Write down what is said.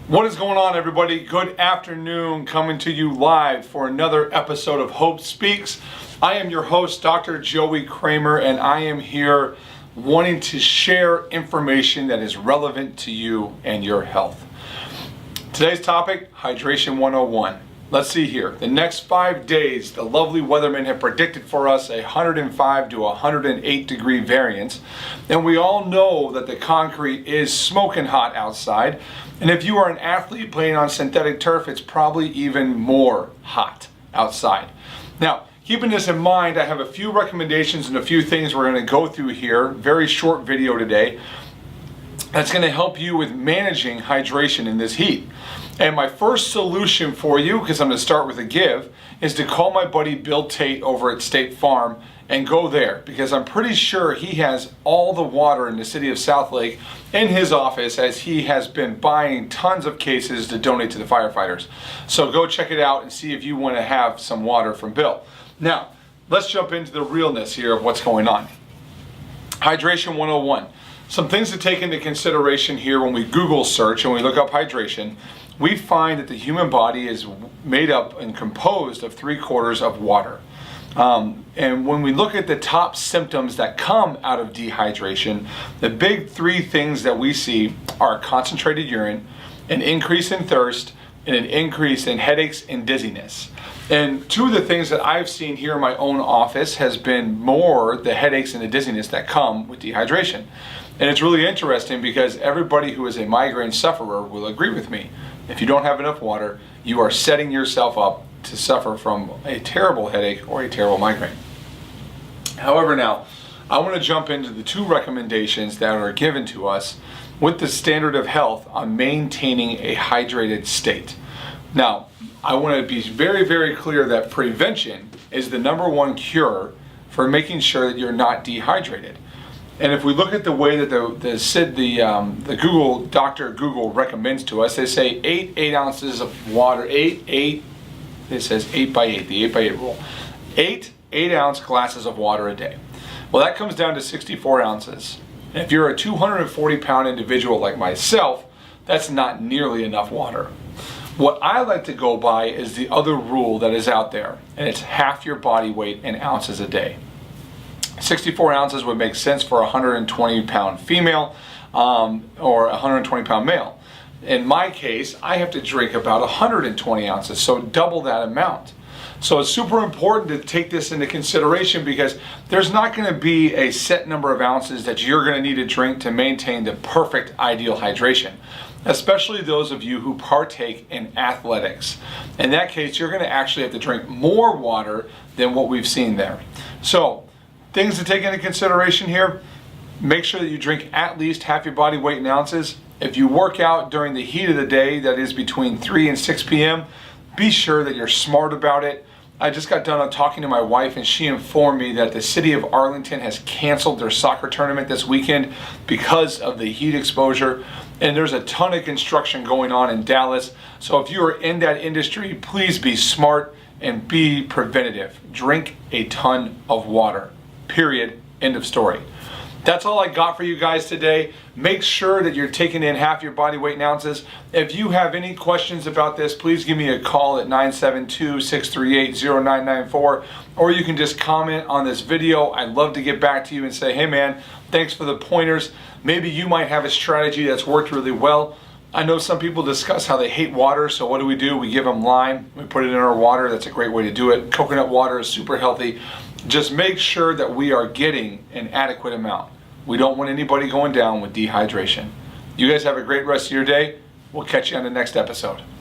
What is going on, everybody? Good afternoon, coming to you live for another episode of Hope Speaks. I am your host, Dr. Joey Kramer, and I am here wanting to share information that is relevant to you and your health. Today's topic, Hydration 101. Let's see here. The next 5 days, the lovely weathermen have predicted for us a 105 to 108 degree variance. And we all know that the concrete is smoking hot outside. And if you are an athlete playing on synthetic turf, it's probably even more hot outside. Now, keeping this in mind, I have a few recommendations and a few things we're going to go through here. Very short video today. That's going to help you with managing hydration in this heat. And my first solution for you, because I'm going to start with a give, is to call my buddy Bill Tate over at State Farm and go there, because I'm pretty sure he has all the water in the city of Southlake in his office, as he has been buying tons of cases to donate to the firefighters. So go check it out and see if you want to have some water from Bill. Now, let's jump into the realness here of what's going on. Hydration 101. Some things to take into consideration here when we Google search and we look up hydration. We find that the human body is made up and composed of 3/4 of water. And when we look at the top symptoms that come out of dehydration, the big three things that we see are concentrated urine, an increase in thirst, and an increase in headaches and dizziness. And two of the things that I've seen here in my own office has been more the headaches and the dizziness that come with dehydration. And it's really interesting because everybody who is a migraine sufferer will agree with me. If you don't have enough water, you are setting yourself up to suffer from a terrible headache or a terrible migraine. However, now, I want to jump into the two recommendations that are given to us with the standard of health on maintaining a hydrated state. Now, I want to be very, very clear that prevention is the number one cure for making sure that you're not dehydrated. And if we look at the way that the Google recommends to us, they say 8 ounces of water, it says 8 by 8, the 8 by 8 rule. 8 ounce glasses of water a day. Well, that comes down to 64 ounces. And if you're a 240 pound individual like myself, that's not nearly enough water. What I like to go by is the other rule that is out there, and it's half your body weight in ounces a day. 64 ounces would make sense for a 120 pound female or a 120 pound male. In my case, I have to drink about 120 ounces, so double that amount. So it's super important to take this into consideration, because there's not going to be a set number of ounces that you're going to need to drink to maintain the perfect ideal hydration, especially those of you who partake in athletics. In that case, you're going to actually have to drink more water than what we've seen there. So things to take into consideration here: make sure that you drink at least half your body weight in ounces. If you work out during the heat of the day, that is between 3 and 6 p.m., be sure that you're smart about it. I just got done talking to my wife, and she informed me that the city of Arlington has canceled their soccer tournament this weekend because of the heat exposure. And there's a ton of construction going on in Dallas. So if you are in that industry, please be smart and be preventative. Drink a ton of water. Period. End of story. That's all I got for you guys today. Make sure that you're taking in half your body weight in ounces. If you have any questions about this, please give me a call at 972-638-0994, or you can just comment on this video. I'd love to get back to you and say, hey man, thanks for the pointers. Maybe you might have a strategy that's worked really well. I know some people discuss how they hate water, so what do? We give them lime. We put it in our water. That's a great way to do it. Coconut water is super healthy. Just make sure that we are getting an adequate amount. We don't want anybody going down with dehydration. You guys have a great rest of your day. We'll catch you on the next episode.